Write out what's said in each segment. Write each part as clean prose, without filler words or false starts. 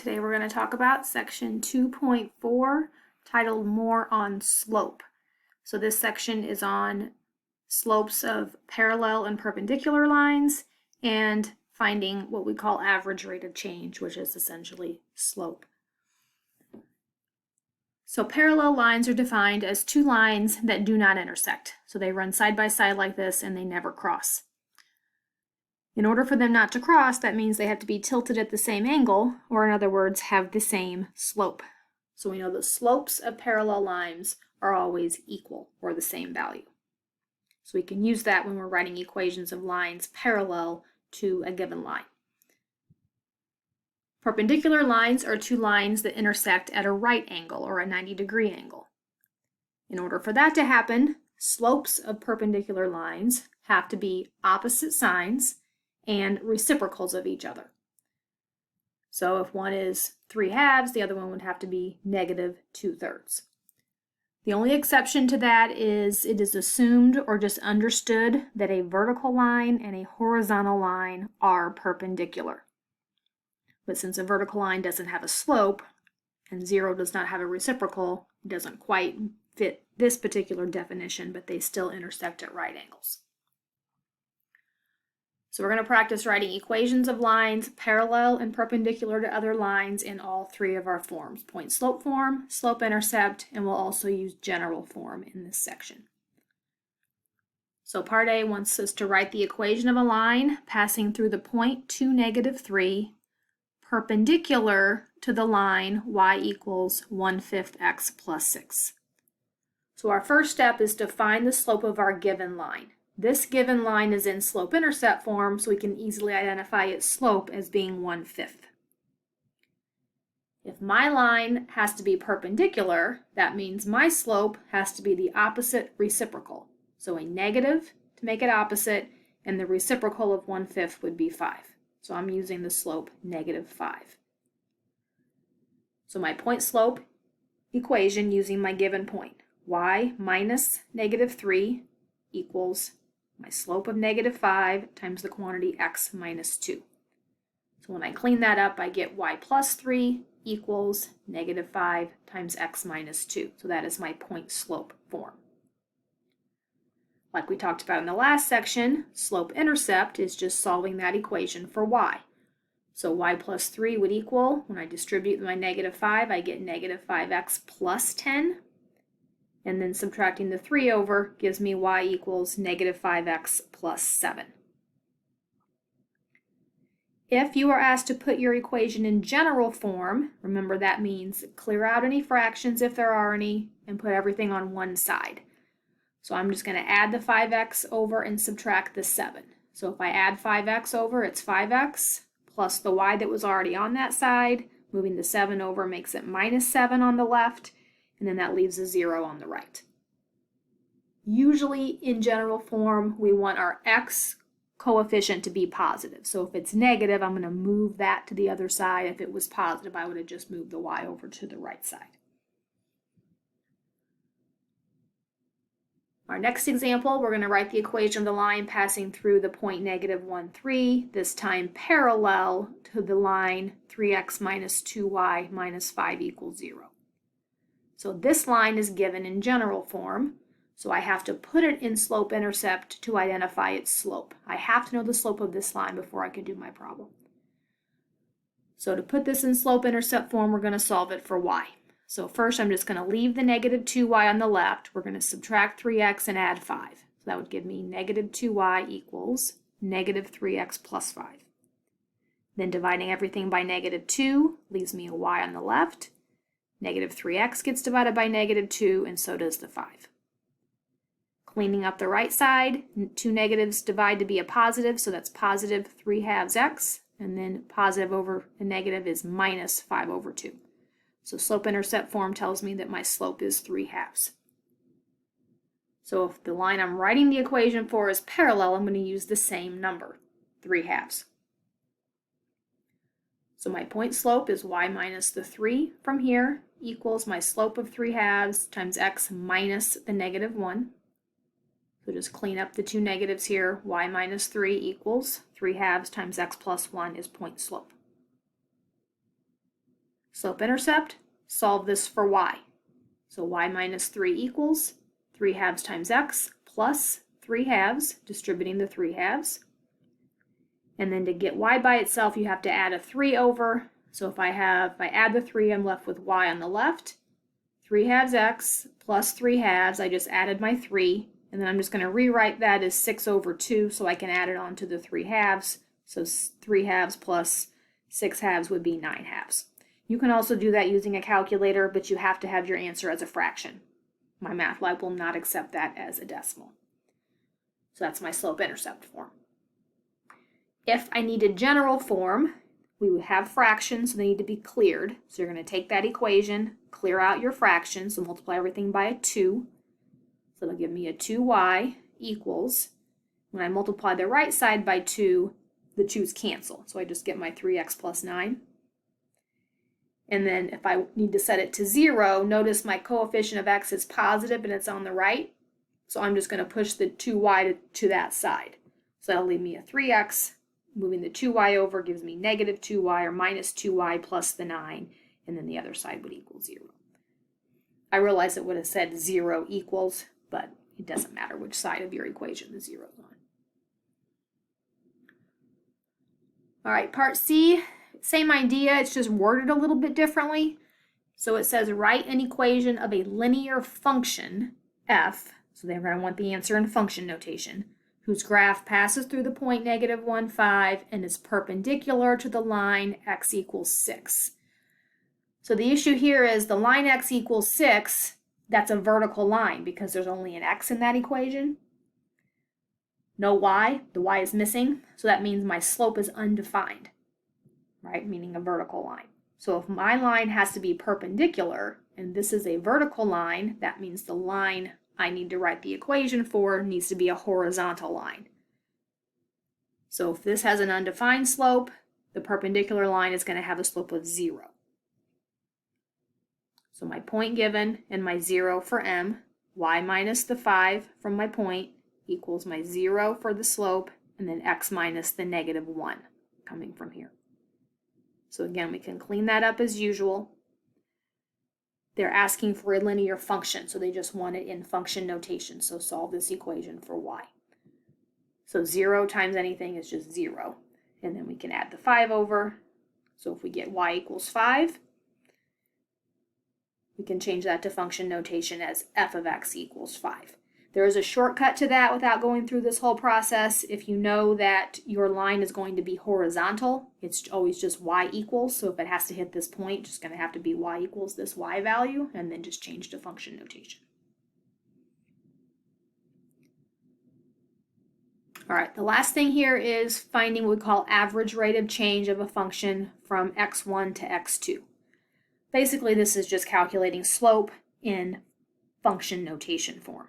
Today we're going to talk about section 2.4 titled More on Slope. So this section is on slopes of parallel and perpendicular lines and finding what we call average rate of change, which is essentially slope. So parallel lines are defined as two lines that do not intersect. So they run side by side like this and they never cross. In order for them not to cross, that means they have to be tilted at the same angle, or in other words, have the same slope. So we know the slopes of parallel lines are always equal, or the same value. So we can use that when we're writing equations of lines parallel to a given line. Perpendicular lines are two lines that intersect at a right angle, or a 90-degree angle. In order for that to happen, slopes of perpendicular lines have to be opposite signs and reciprocals of each other. So if one is 3/2, the other one would have to be -2/3. The only exception to that is it is assumed or just understood that a vertical line and a horizontal line are perpendicular. But since a vertical line doesn't have a slope and 0 does not have a reciprocal, it doesn't quite fit this particular definition, but they still intersect at right angles. So we're going to practice writing equations of lines parallel and perpendicular to other lines in all three of our forms: point-slope form, slope-intercept, and we'll also use general form in this section. So part A wants us to write the equation of a line passing through the point 2, -3, perpendicular to the line y equals 1/5 x plus 6. So our first step is to find the slope of our given line. This given line is in slope-intercept form, so we can easily identify its slope as being 1/5. If my line has to be perpendicular, that means my slope has to be the opposite reciprocal. So a negative to make it opposite, and the reciprocal of 1/5 would be 5. So I'm using the slope -5. So my point-slope equation using my given point, y minus -3 equals my slope of -5 times the quantity x minus 2. So when I clean that up, I get y plus 3 equals -5 times x minus 2. So that is my point-slope form. Like we talked about in the last section, slope-intercept is just solving that equation for y. So y plus 3 would equal, when I distribute my -5, I get -5x plus 10. And then subtracting the 3 over gives me y equals -5x plus 7. If you are asked to put your equation in general form, remember that means clear out any fractions if there are any and put everything on one side. So I'm just going to add the 5x over and subtract the 7. So if I add 5x over, it's 5x plus the y that was already on that side. Moving the 7 over makes it -7 on the left, and then that leaves a 0 on the right. Usually in general form, we want our x coefficient to be positive. So if it's negative, I'm going to move that to the other side. If it was positive, I would have just moved the y over to the right side. Our next example, we're going to write the equation of the line passing through the point -1, 3, this time parallel to the line 3x minus 2y minus 5 equals 0. So this line is given in general form, so I have to put it in slope-intercept to identify its slope. I have to know the slope of this line before I can do my problem. So to put this in slope-intercept form, we're going to solve it for y. So first I'm just going to leave the -2y on the left. We're going to subtract 3x and add 5. So that would give me -2y equals -3x plus 5. Then dividing everything by -2 leaves me a y on the left. -3x gets divided by -2, and so does the 5. Cleaning up the right side, two negatives divide to be a positive, so that's positive 3/2 x, and then positive over a negative is minus 5 over 2. So slope-intercept form tells me that my slope is 3/2. So if the line I'm writing the equation for is parallel, I'm going to use the same number, 3/2. So my point slope is y minus the 3 from here equals my slope of 3/2 times x minus the -1. So just clean up the two negatives here. Y minus 3 equals 3/2 times x plus 1 is point slope. Slope-intercept, solve this for y. So y minus 3 equals 3 halves times x plus 3 halves, distributing the 3 halves. And then to get y by itself, you have to add a 3 over. So if I add the 3, I'm left with y on the left. 3 halves x plus 3 halves, I just added my 3. And then I'm just going to rewrite that as 6 over 2 so I can add it on to the 3 halves. So 3 halves plus 6 halves would be 9 halves. You can also do that using a calculator, but you have to have your answer as a fraction. MyMathLab will not accept that as a decimal. So that's my slope-intercept form. If I needed general form, we would have fractions, so they need to be cleared. So you're going to take that equation, clear out your fractions, so multiply everything by a 2. So it'll give me a 2y equals, when I multiply the right side by 2, the 2's cancel. So I just get my 3x plus 9. And then if I need to set it to 0, notice my coefficient of x is positive and it's on the right. So I'm just going to push the 2y to that side. So that'll leave me a 3x. Moving the 2y over gives me negative 2y or minus 2y plus the 9. And then the other side would equal 0. I realize it would have said 0 equals, but it doesn't matter which side of your equation the 0 is on. All right, part C, same idea, it's just worded a little bit differently. So it says write an equation of a linear function, f, so they're going to want the answer in function notation, whose graph passes through the point negative 1, 5 and is perpendicular to the line x equals 6. So the issue here is the line x equals 6, that's a vertical line because there's only an x in that equation. No y, the y is missing, so that means my slope is undefined, right, meaning a vertical line. So if my line has to be perpendicular, and this is a vertical line, that means the line I need to write the equation for needs to be a horizontal line. So if this has an undefined slope, the perpendicular line is going to have a slope of 0. So my point given and my 0 for m, y minus the 5 from my point equals my 0 for the slope, and then x minus the negative 1 coming from here. So again, we can clean that up as usual. They're asking for a linear function, so they just want it in function notation. So solve this equation for y. So 0 times anything is just 0. And then we can add the 5 over. So if we get y equals 5, we can change that to function notation as f of x equals 5. There is a shortcut to that without going through this whole process. If you know that your line is going to be horizontal, it's always just y equals. So if it has to hit this point, it's just going to have to be y equals this y value, and then just change to function notation. All right, the last thing here is finding what we call average rate of change of a function from x1 to x2. Basically, this is just calculating slope in function notation form.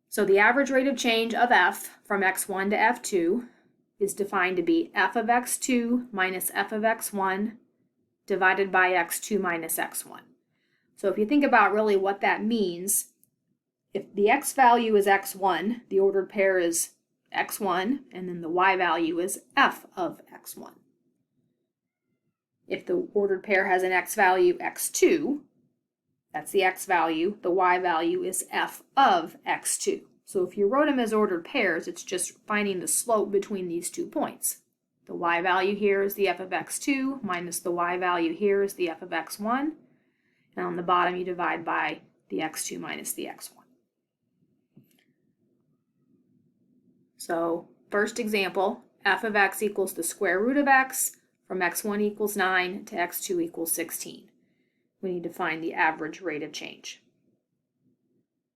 So the average rate of change of f from x1 to f2 is defined to be f of x2 minus f of x1 divided by x2 minus x1. So if you think about really what that means, if the x value is x1, the ordered pair is x1, and then the y value is f of x1. If the ordered pair has an x value x2, that's the x value, the y value is f of x2. So if you wrote them as ordered pairs, it's just finding the slope between these 2 points. The y value here is the f of x2 minus the y value here is the f of x1. And on the bottom you divide by the x2 minus the x1. So first example, f of x equals the square root of x from x1 equals 9 to x2 equals 16. We need to find the average rate of change.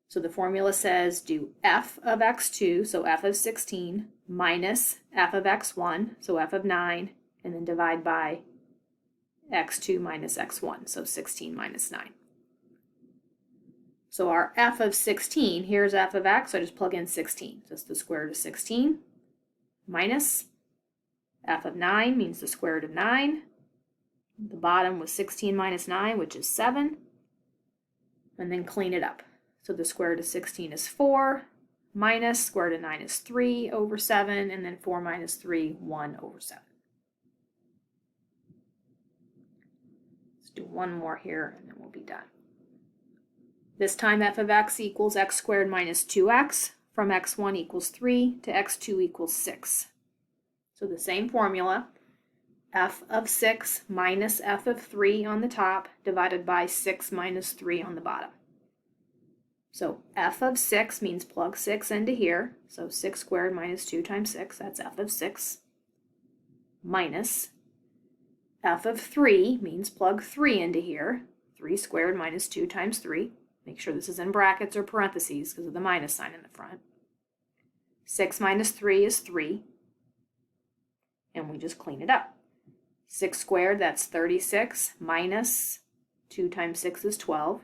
So the formula says do f of x2, so f of 16, minus f of x1, so f of 9, and then divide by x2 minus x1, so 16 minus 9. So our f of 16, here's f of x, so I just plug in 16. Just the square root of 16, minus f of 9 means the square root of 9. The bottom was 16 minus 9, which is 7. And then clean it up. So the square root of 16 is 4, minus square root of 9 is 3 over 7, and then 4 minus 3, 1 over 7. do one more here and then we'll be done. This time f of x equals x squared minus 2x from x1 equals 3 to x2 equals 6. So the same formula, f of 6 minus f of 3 on the top divided by 6 minus 3 on the bottom. So f of 6 means plug 6 into here. So 6 squared minus 2 times 6, that's f of 6. Minus f of 3 means plug 3 into here. 3 squared minus 2 times 3. Make sure this is in brackets or parentheses because of the minus sign in the front. 6 minus 3 is 3. And we just clean it up. 6 squared, that's 36, minus 2 times 6 is 12.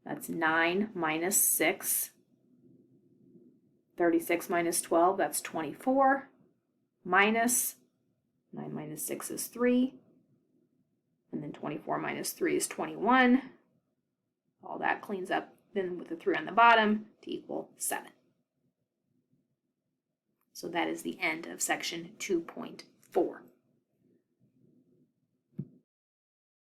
That's 9 minus 6. 36 minus 12, that's 24. Minus 9 minus 6 is 3. And then 24 minus 3 is 21. All that cleans up then with the 3 on the bottom to equal 7. So that is the end of section 2.4.